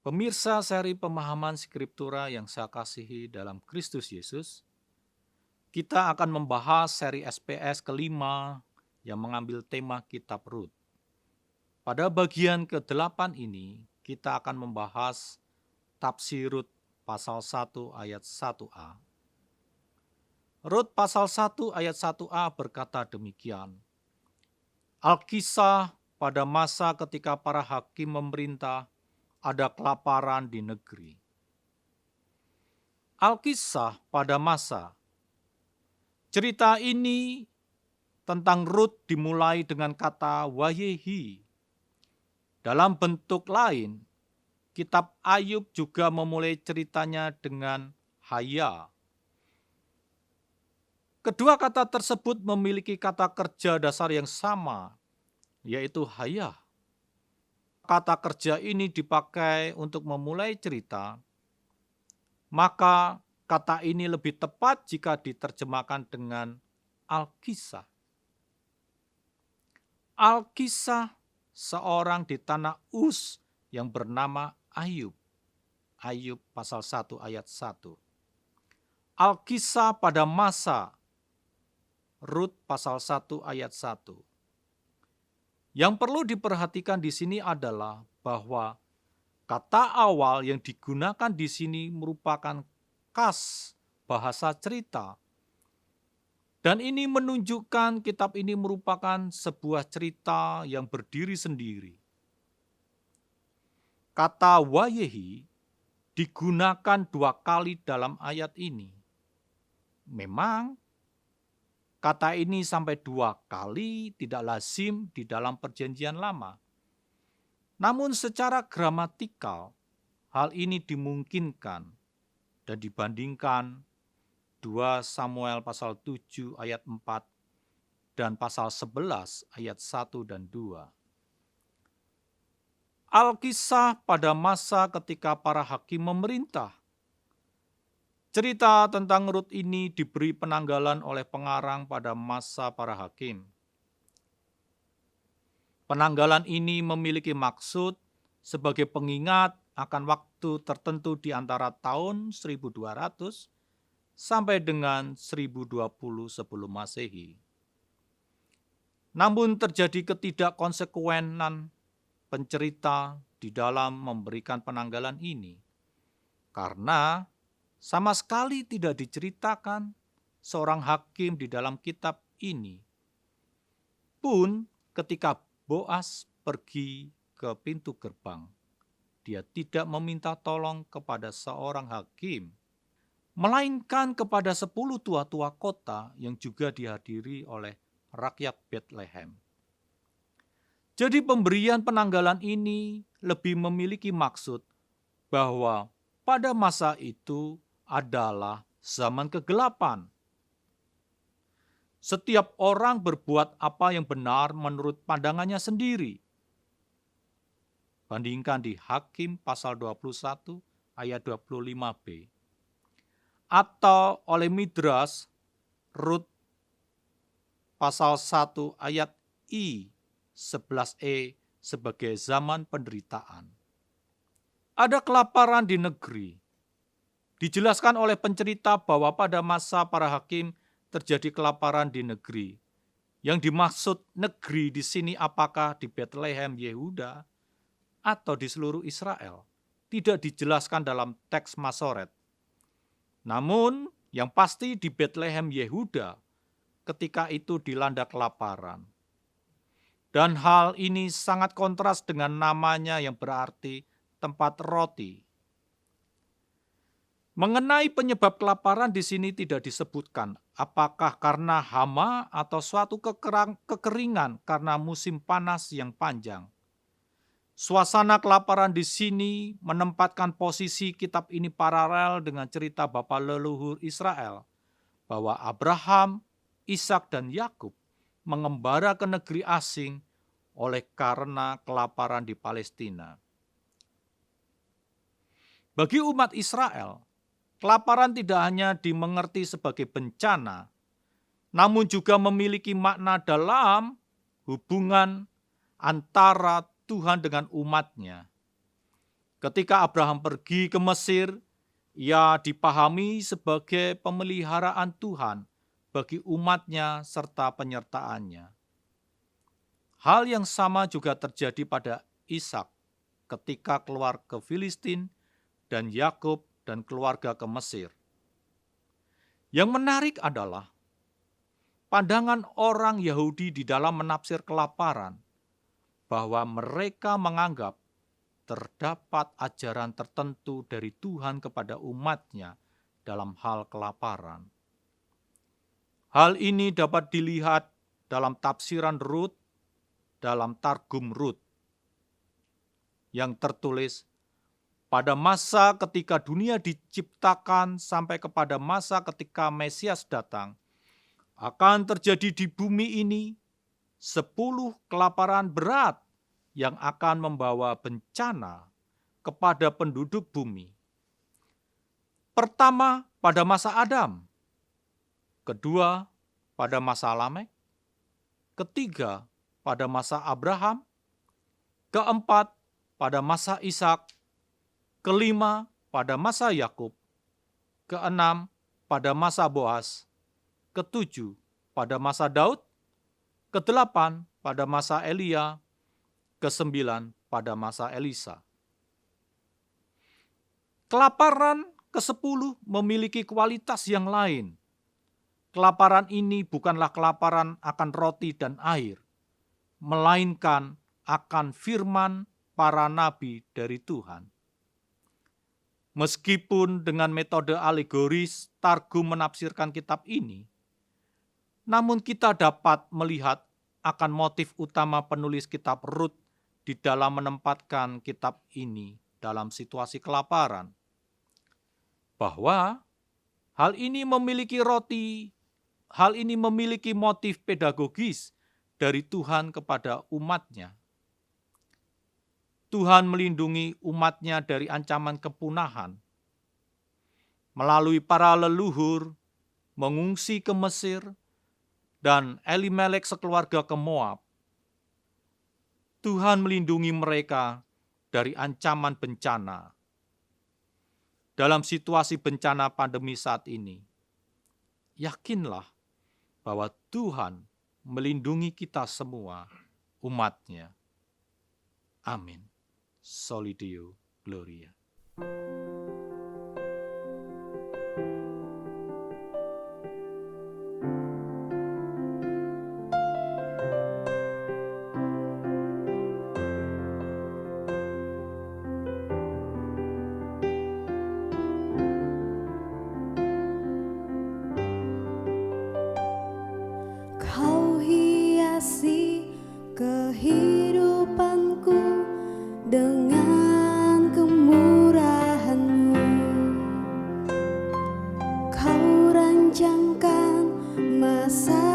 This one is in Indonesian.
Pemirsa seri pemahaman Skriptura yang saya kasihi dalam Kristus Yesus, kita akan membahas seri SPS kelima yang mengambil tema Kitab Rut. Pada bagian ke-8 ini, kita akan membahas tafsir Rut pasal 1 ayat 1a. Rut pasal 1 ayat 1a berkata demikian. Alkisah pada masa ketika para hakim memerintah, ada kelaparan di negeri. Alkisah pada masa. Cerita ini tentang Rut dimulai dengan kata Wayehi. Dalam bentuk lain, kitab Ayub juga memulai ceritanya dengan Haya. Kedua kata tersebut memiliki kata kerja dasar yang sama, yaitu Haya. Kata kerja ini dipakai untuk memulai cerita, maka kata ini lebih tepat jika diterjemahkan dengan Alkisah. Alkisah seorang di tanah Uz yang bernama Ayub. Ayub pasal 1 ayat 1. Alkisah pada masa. Rut pasal 1 ayat 1. Yang perlu diperhatikan di sini adalah bahwa kata awal yang digunakan di sini merupakan khas bahasa cerita. Dan ini menunjukkan kitab ini merupakan sebuah cerita yang berdiri sendiri. Kata Wayehi digunakan 2 kali dalam ayat ini. Memang kata ini sampai 2 kali tidak lazim di dalam Perjanjian Lama. Namun secara gramatikal, hal ini dimungkinkan dan dibandingkan 2 Samuel pasal 7 ayat 4 dan pasal 11 ayat 1 dan 2. Alkisah pada masa ketika para hakim memerintah. Cerita tentang Rut ini diberi penanggalan oleh pengarang pada masa para hakim. Penanggalan ini memiliki maksud sebagai pengingat akan waktu tertentu di antara tahun 1200 sampai dengan 1020 sebelum Masehi. Namun terjadi ketidakkonsekuenan pencerita di dalam memberikan penanggalan ini, karena sama sekali tidak diceritakan seorang hakim di dalam kitab ini. Pun ketika Boas pergi ke pintu gerbang, dia tidak meminta tolong kepada seorang hakim, melainkan kepada 10 tua-tua kota yang juga dihadiri oleh rakyat Bethlehem. Jadi pemberian penanggalan ini lebih memiliki maksud bahwa pada masa itu adalah zaman kegelapan. Setiap orang berbuat apa yang benar menurut pandangannya sendiri. Bandingkan di Hakim pasal 21 ayat 25b. Atau oleh Midras, Rut pasal 1 ayat I 11e sebagai zaman penderitaan. Ada kelaparan di negeri. Dijelaskan oleh pencerita bahwa pada masa para hakim terjadi kelaparan di negeri. Yang dimaksud negeri di sini apakah di Bethlehem Yehuda atau di seluruh Israel? Tidak dijelaskan dalam teks Masoret. Namun yang pasti di Bethlehem Yehuda ketika itu dilanda kelaparan. Dan hal ini sangat kontras dengan namanya yang berarti tempat roti. Mengenai penyebab kelaparan di sini tidak disebutkan apakah karena hama atau suatu kekeringan karena musim panas yang panjang. Suasana kelaparan di sini menempatkan posisi kitab ini paralel dengan cerita bapa leluhur Israel, bahwa Abraham, Ishak dan Yakub mengembara ke negeri asing oleh karena kelaparan di Palestina. Bagi umat Israel, kelaparan tidak hanya dimengerti sebagai bencana, namun juga memiliki makna dalam hubungan antara Tuhan dengan umatnya. Ketika Abraham pergi ke Mesir, ia dipahami sebagai pemeliharaan Tuhan bagi umatnya serta penyertaannya. Hal yang sama juga terjadi pada Ishak ketika keluar ke Filistin dan Yakub dan keluarga ke Mesir. Yang menarik adalah pandangan orang Yahudi di dalam menafsir kelaparan, bahwa mereka menganggap terdapat ajaran tertentu dari Tuhan kepada umatnya dalam hal kelaparan. Hal ini dapat dilihat dalam tafsiran Rut, dalam Targum Rut, yang tertulis, pada masa ketika dunia diciptakan sampai kepada masa ketika Mesias datang, akan terjadi di bumi ini 10 kelaparan berat yang akan membawa bencana kepada penduduk bumi. Pertama, pada masa Adam. Kedua, pada masa Lamek. Ketiga, pada masa Abraham. Keempat, pada masa Ishak. Kelima, pada masa Yakub. Keenam, pada masa Boas. Ketujuh, pada masa Daud. Kedelapan, pada masa Elia. Kesembilan, pada masa Elisa. Kelaparan ke-10 memiliki kualitas yang lain. Kelaparan ini bukanlah kelaparan akan roti dan air, melainkan akan firman para nabi dari Tuhan. Meskipun dengan metode alegoris Targum menafsirkan kitab ini, namun kita dapat melihat akan motif utama penulis kitab Rut di dalam menempatkan kitab ini dalam situasi kelaparan. Bahwa hal ini memiliki motif pedagogis dari Tuhan kepada umatnya. Tuhan melindungi umatnya dari ancaman kepunahan. Melalui para leluhur, mengungsi ke Mesir, dan Elimelek sekeluarga ke Moab. Tuhan melindungi mereka dari ancaman bencana. Dalam situasi bencana pandemi saat ini, yakinlah bahwa Tuhan melindungi kita semua, umat-Nya. Amin. Soli Deo Gloria. Kau hiasi kehidupanku dengan kemurahan-Mu. Kau rancangkan masa